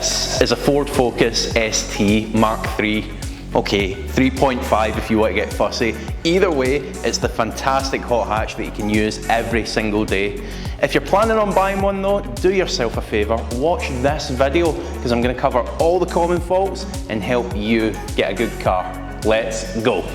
This is a Ford Focus ST MK3. Okay, 3.5 if you want to get fussy. Either way, it's the fantastic hot hatch that you can use every single day. If you're planning on buying one though, do yourself a favour, watch this video because I'm going to cover all the common faults and help you get a good car. Let's go.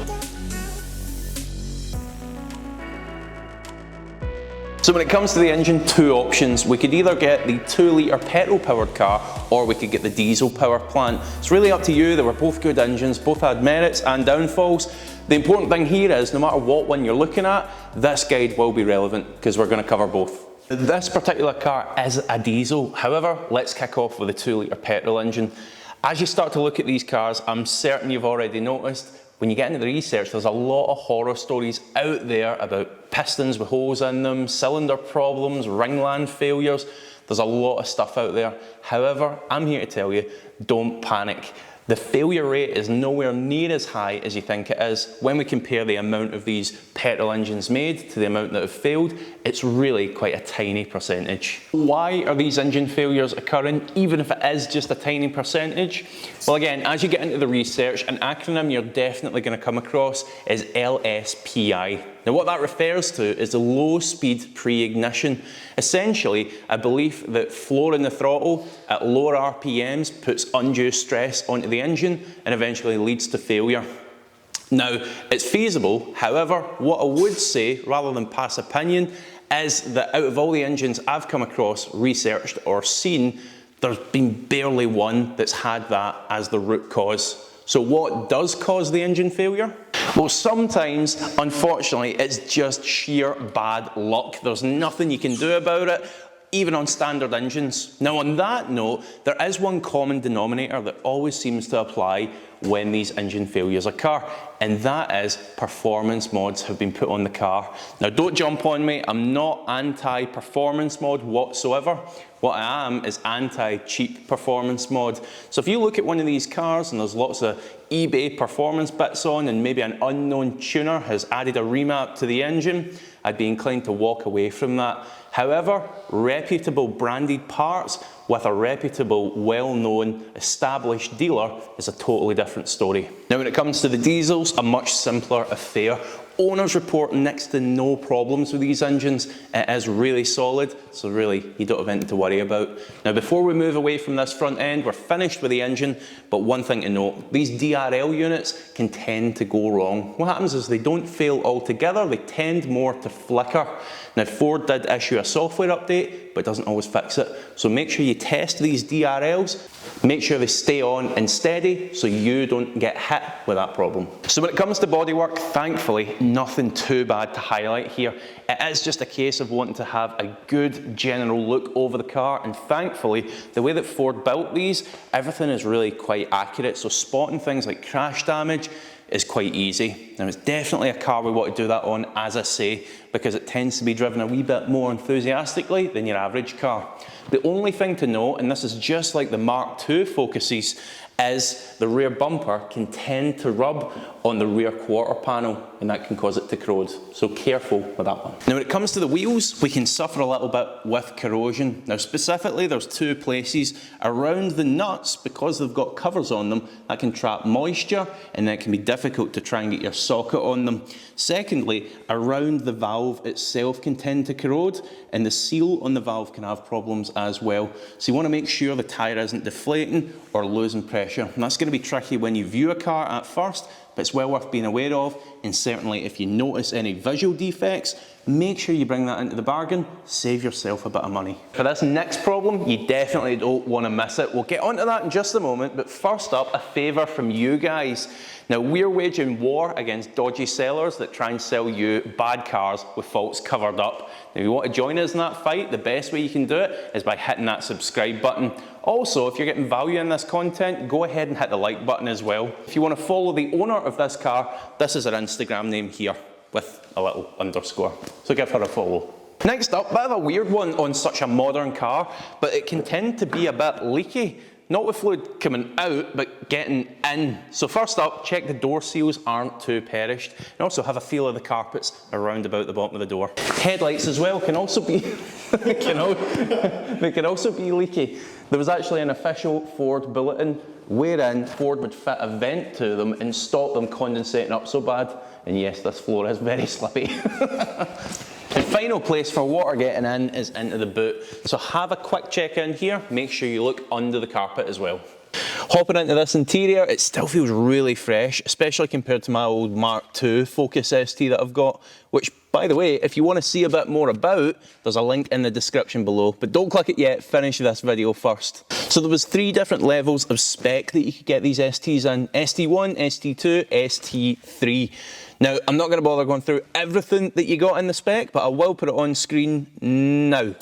So when it comes to the engine, two options. We could either get the 2-litre petrol-powered car or we could get the diesel power plant. It's really up to you. They were both good engines, both had merits and downfalls. The important thing here is no matter what one you're looking at, this guide will be relevant because we're going to cover both. This particular car is a diesel. However, let's kick off with a 2-litre petrol engine. As you start to look at these cars, I'm certain you've already noticed when you get into the research, there's a lot of horror stories out there about pistons with holes in them, cylinder problems, ringland failures. There's a lot of stuff out there. However, I'm here to tell you, don't panic. The failure rate is nowhere near as high as you think it is. When we compare the amount of these petrol engines made to the amount that have failed, it's really quite a tiny percentage. Why are these engine failures occurring, even if it is just a tiny percentage? Well, again, as you get into the research, an acronym you're definitely going to come across is LSPI. Now, what that refers to is the low speed pre-ignition. Essentially, a belief that flooring the throttle at lower RPMs puts undue stress onto the engine and eventually leads to failure. Now, it's feasible. However, what I would say, rather than pass opinion, is that out of all the engines I've come across, researched or seen, there's been barely one that's had that as the root cause. So what does cause the engine failure? Well, sometimes, unfortunately, it's just sheer bad luck. There's nothing you can do about it, even on standard engines. Now, on that note, there is one common denominator that always seems to apply when these engine failures occur, and that is performance mods have been put on the car. Now, don't jump on me. I'm not anti-performance mod whatsoever. What I am is anti-cheap performance mod. So if you look at one of these cars and there's lots of eBay performance bits on and maybe an unknown tuner has added a remap to the engine, I'd be inclined to walk away from that. However, reputable branded parts with a reputable, well-known, established dealer is a totally different story. Now, when it comes to the diesels, a much simpler affair. Owners report next to no problems with these engines. It is really solid, so really you don't have anything to worry about. Now, before we move away from this front end, we're finished with the engine, but one thing to note, these DRL units can tend to go wrong. What happens is they don't fail altogether, they tend more to flicker. Now, Ford did issue a software update, but it doesn't always fix it. So make sure you test these DRLs, make sure they stay on and steady so you don't get hit with that problem. So when it comes to bodywork, thankfully, nothing too bad to highlight here. It is just a case of wanting to have a good general look over the car, and thankfully, the way that Ford built these, everything is really quite accurate, so spotting things like crash damage is quite easy. Now, it's definitely a car we want to do that on, as I say, because it tends to be driven a wee bit more enthusiastically than your average car. The only thing to note, and this is just like the Mark II Focuses, is the rear bumper can tend to rub on the rear quarter panel, and that can cause it to corrode. So careful with that one. Now, when it comes to the wheels, we can suffer a little bit with corrosion. Now, specifically, there's two places around the nuts, because they've got covers on them, that can trap moisture, and then it can be difficult to try and get your socket on them. Secondly, around the valve itself can tend to corrode, and the seal on the valve can have problems as well. So you want to make sure the tyre isn't deflating or losing pressure. And that's going to be tricky when you view a car at first, but it's well worth being aware of, and certainly if you notice any visual defects, make sure you bring that into the bargain, save yourself a bit of money. For this next problem, you definitely don't want to miss it. We'll get onto that in just a moment, but first up, a favour from you guys. Now, we're waging war against dodgy sellers that try and sell you bad cars with faults covered up. Now, if you want to join us in that fight, the best way you can do it is by hitting that subscribe button. Also, if you're getting value in this content, go ahead and hit the like button as well. If you want to follow the owner of this car, this is her Instagram name here with a little underscore. So give her a follow. Next up, bit of a weird one on such a modern car, but it can tend to be a bit leaky. not with fluid coming out, but getting in. So first up, check the door seals aren't too perished, and also have a feel of the carpets around about the bottom of the door. Headlights as well can also be, they can also be leaky. There was actually an official Ford bulletin wherein Ford would fit a vent to them and stop them condensating up so bad. And yes, this floor is very slippy. The final place for water getting in is into the boot. So have a quick check in here, make sure you look under the carpet as well. Hopping into this interior, it still feels really fresh, especially compared to my old Mark II Focus ST that I've got, which, by the way, if you want to see a bit more about, there's a link in the description below. But don't click it yet, finish this video first. So there was 3 different levels of spec that you could get these STs in: ST1, ST2, ST3. Now, I'm not going to bother going through everything that you got in the spec, but I will put it on screen now.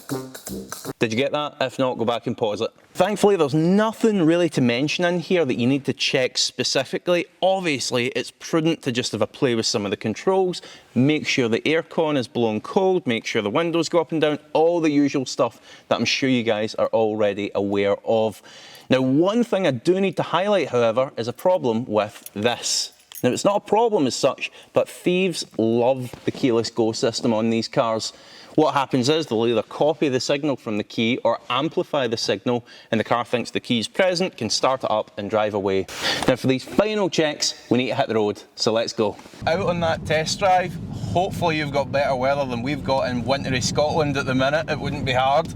Did you get that? If not, go back and pause it. Thankfully, there's nothing really to mention in here that you need to check specifically. Obviously, it's prudent to just have a play with some of the controls, make sure the aircon is blown cold, make sure the windows go up and down, all the usual stuff that I'm sure you guys are already aware of. Now, one thing I do need to highlight, however, is a problem with this. Now, it's not a problem as such, but thieves love the keyless go system on these cars. What happens is they'll either copy the signal from the key or amplify the signal, and the car thinks the key's present, can start it up and drive away. Now, for these final checks, we need to hit the road, so let's go. Out on that test drive, hopefully you've got better weather than we've got in wintry Scotland at the minute. It wouldn't be hard.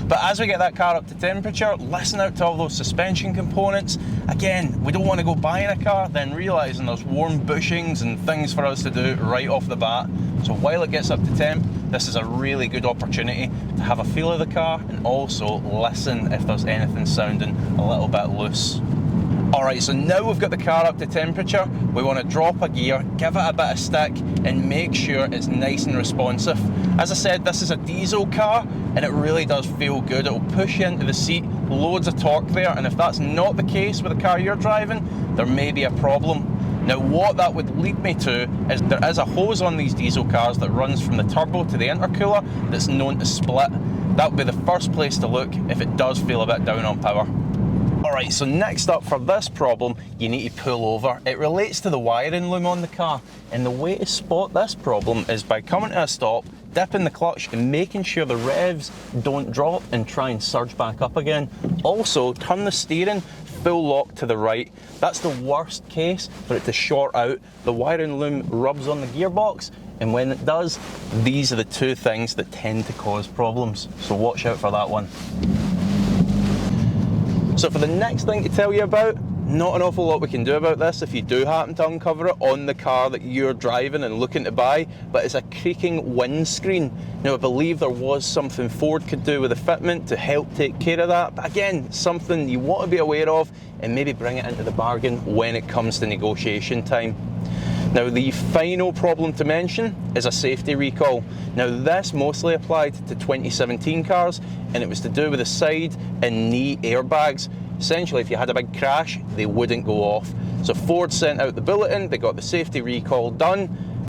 But as we get that car up to temperature, listen out to all those suspension components. Again, we don't want to go buying a car, then realising there's warm bushings and things for us to do right off the bat. So while it gets up to temp, this is a really good opportunity to have a feel of the car and also listen if there's anything sounding a little bit loose. Alright, so now we've got the car up to temperature, we want to drop a gear, give it a bit of stick and make sure it's nice and responsive. As I said, this is a diesel car and it really does feel good. It'll push you into the seat, loads of torque there, and if that's not the case with the car you're driving, there may be a problem. Now, what that would lead me to is there is a hose on these diesel cars that runs from the turbo to the intercooler that's known to split. That would be the first place to look if it does feel a bit down on power. Alright, so next up for this problem, you need to pull over. It relates to the wiring loom on the car, and the way to spot this problem is by coming to a stop, dipping the clutch and making sure the revs don't drop and try and surge back up again. Also, turn the steering full lock to the right. That's the worst case for it to short out. The wiring loom rubs on the gearbox, and when it does, these are the 2 things that tend to cause problems. So watch out for that one. So for the next thing to tell you about, not an awful lot we can do about this if you do happen to uncover it on the car that you're driving and looking to buy, but it's a creaking windscreen. Now, I believe there was something Ford could do with the fitment to help take care of that, but again, something you want to be aware of and maybe bring it into the bargain when it comes to negotiation time. Now, the final problem to mention is a safety recall. Now, this mostly applied to 2017 cars, and it was to do with the side and knee airbags. Essentially, if you had a big crash, they wouldn't go off. So Ford sent out the bulletin, they got the safety recall done,